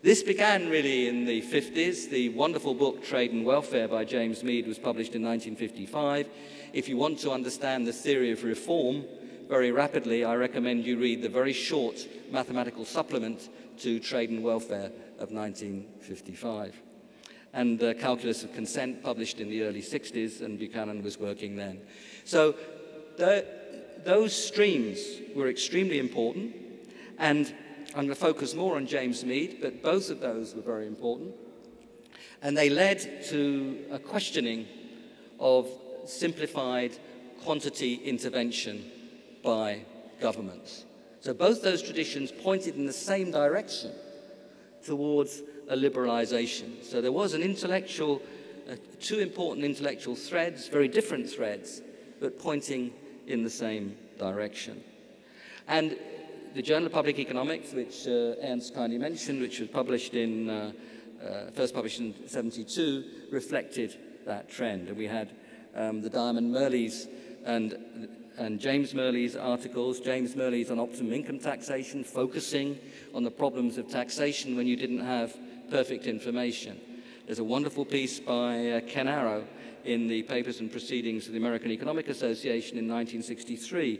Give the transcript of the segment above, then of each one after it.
This began really in the 50s. The wonderful book Trade and Welfare by James Mead was published in 1955. If you want to understand the theory of reform very rapidly, I recommend you read the very short mathematical supplement to Trade and Welfare of 1955. And the Calculus of Consent, published in the early 60s, and Buchanan was working then. So those streams were extremely important, and I'm going to focus more on James Mead, but both of those were very important. And they led to a questioning of simplified quantity intervention by governments. So both those traditions pointed in the same direction towards a liberalization. So there was an intellectual, two important intellectual threads, very different threads, but pointing in the same direction. And the Journal of Public Economics, which Ernst kindly mentioned, which was published in, first published in 1972, reflected that trend. And we had the Diamond Murley's and James Murley's articles. James Murley's on optimum income taxation, focusing on the problems of taxation when you didn't have perfect information. There's a wonderful piece by Ken Arrow in the Papers and Proceedings of the American Economic Association in 1963,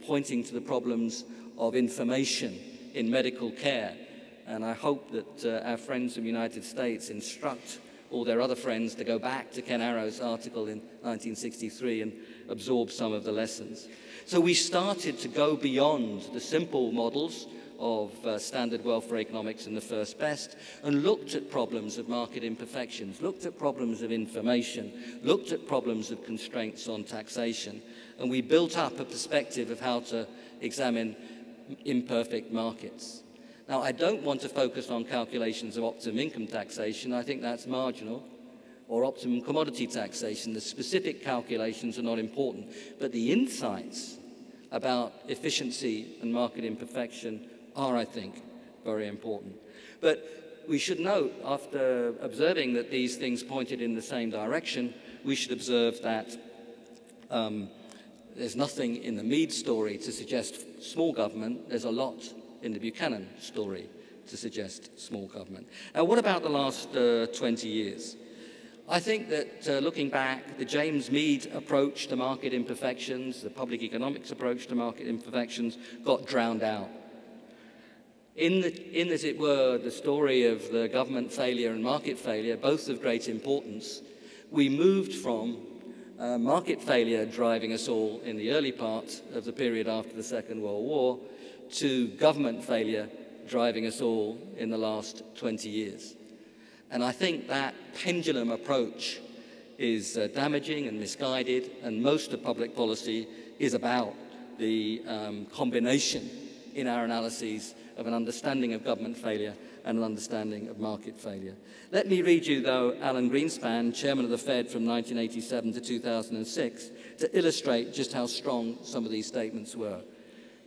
pointing to the problems of information in medical care. And I hope that our friends from the United States instruct all their other friends to go back to Ken Arrow's article in 1963 and absorb some of the lessons. So we started to go beyond the simple models of standard welfare economics and the first best, and looked at problems of market imperfections, looked at problems of information, looked at problems of constraints on taxation, and we built up a perspective of how to examine imperfect markets. Now, I don't want to focus on calculations of optimum income taxation. I think that's marginal, or optimum commodity taxation. The specific calculations are not important, but the insights about efficiency and market imperfection are, I think, very important. But we should note, after observing that these things pointed in the same direction, we should observe that there's nothing in the Mead story to suggest small government. There's a lot in the Buchanan story to suggest small government. Now, what about the last 20 years? I think that looking back, the James Mead approach to market imperfections, the public economics approach to market imperfections, got drowned out. In, as it were, the story of the government failure and market failure, both of great importance, we moved from market failure driving us all in the early part of the period after the Second World War to government failure driving us all in the last 20 years. And I think that pendulum approach is damaging and misguided, and most of public policy is about the combination in our analyses of an understanding of government failure and an understanding of market failure. Let me read you, though, Alan Greenspan, chairman of the Fed from 1987 to 2006, to illustrate just how strong some of these statements were.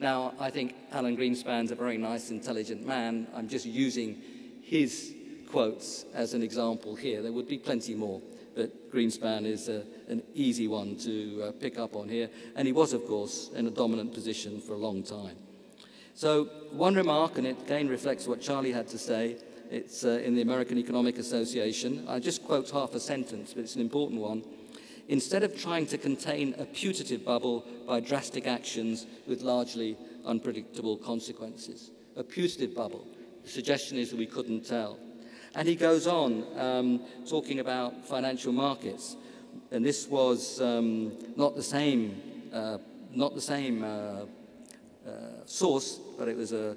Now, I think Alan Greenspan's a very nice, intelligent man. I'm just using his quotes as an example here. There would be plenty more, but Greenspan is an easy one to pick up on here. And he was, of course, in a dominant position for a long time. So one remark, and it again reflects what Charlie had to say. It's in the American Economic Association. I just quote half a sentence, but it's an important one. Instead of trying to contain a putative bubble by drastic actions with largely unpredictable consequences. A putative bubble. The suggestion is that we couldn't tell. And he goes on talking about financial markets. And this was not the same source, but it was an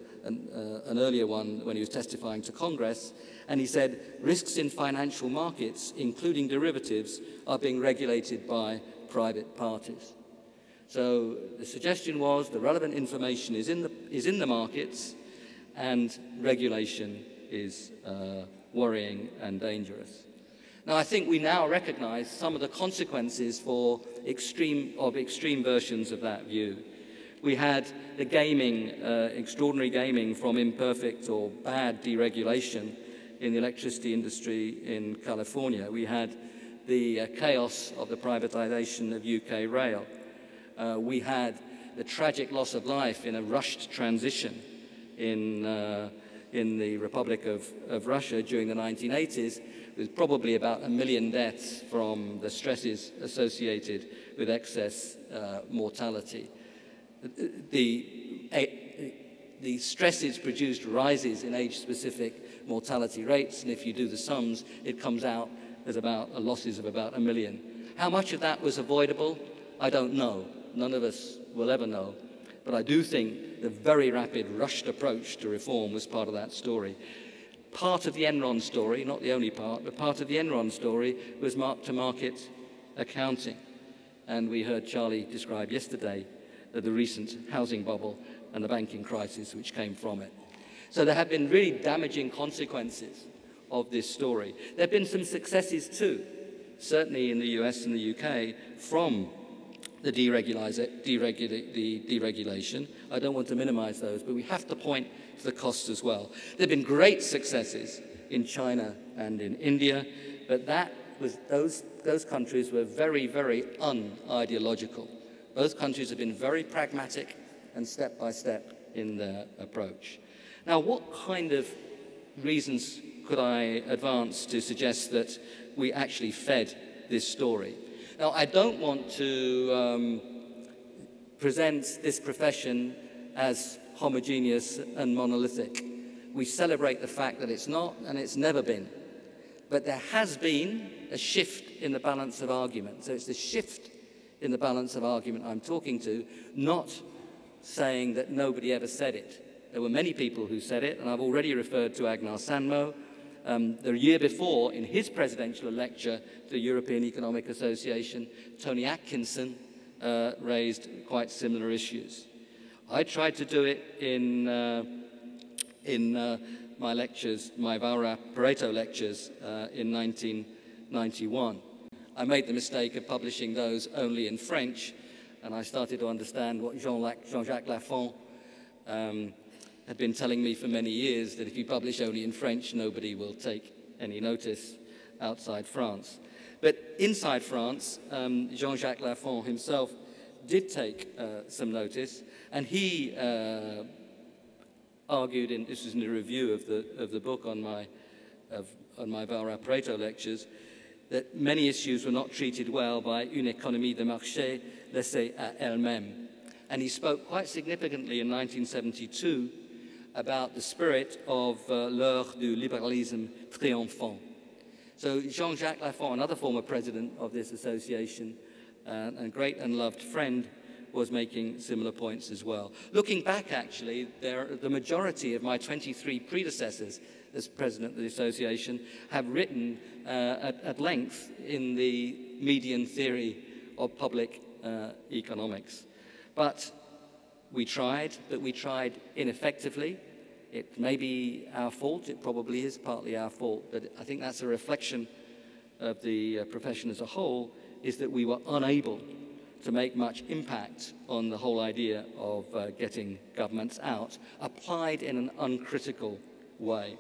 earlier one when he was testifying to Congress. And he said, risks in financial markets, including derivatives, are being regulated by private parties. So the suggestion was the relevant information is in the markets, and regulation is worrying and dangerous. Now, I think we now recognize some of the consequences for extreme versions of that view. We had the gaming, extraordinary gaming from imperfect or bad deregulation in the electricity industry in California. We had the chaos of the privatization of UK rail. We had the tragic loss of life in a rushed transition in in the Republic of Russia during the 1980s, with probably about 1 million deaths from the stresses associated with excess mortality. The stresses produced rises in age-specific mortality rates, and if you do the sums, it comes out as about losses of about 1 million. How much of that was avoidable? I don't know. None of us will ever know. But I do think the very rapid, rushed approach to reform was part of that story. Part of the Enron story, not the only part, but part of the Enron story was mark-to-market accounting. And we heard Charlie describe yesterday the recent housing bubble and the banking crisis which came from it. So there have been really damaging consequences of this story. There have been some successes too, certainly in the US and the UK, from the deregulation. I don't want to minimize those, but we have to point to the costs as well. There have been great successes in China and in India, but those countries were very, very unideological. Both countries have been very pragmatic and step-by-step in their approach. Now, what kind of reasons could I advance to suggest that we actually fed this story? Now, I don't want to present this profession as homogeneous and monolithic. We celebrate the fact that it's not, and it's never been. But there has been a shift in the balance of argument. So it's the shift in the balance of argument I'm talking to, not saying that nobody ever said it. There were many people who said it, and I've already referred to Agnar Sandmo. The year before, in his presidential lecture to the European Economic Association, Tony Atkinson raised quite similar issues. I tried to do it in my lectures, my Valra Pareto lectures in 1991. I made the mistake of publishing those only in French, and I started to understand what Jean-Jacques Lafont had been telling me for many years, that if you publish only in French, nobody will take any notice outside France. But inside France, Jean-Jacques Lafont himself did take some notice, and he argued, this was in a review of the book on my Valra Pareto lectures, that many issues were not treated well by une économie de marché laissée à elle-même. And he spoke quite significantly in 1972 about the spirit of l'heure du libéralisme triomphant. So Jean-Jacques Lafont, another former president of this association, and a great and loved friend, was making similar points as well. Looking back, actually, the majority of my 23 predecessors as president of the association have written at length in the median theory of public economics. But we tried ineffectively. It may be our fault, it probably is partly our fault, but I think that's a reflection of the profession as a whole, is that we were unable to make much impact on the whole idea of getting governments out, applied in an uncritical way.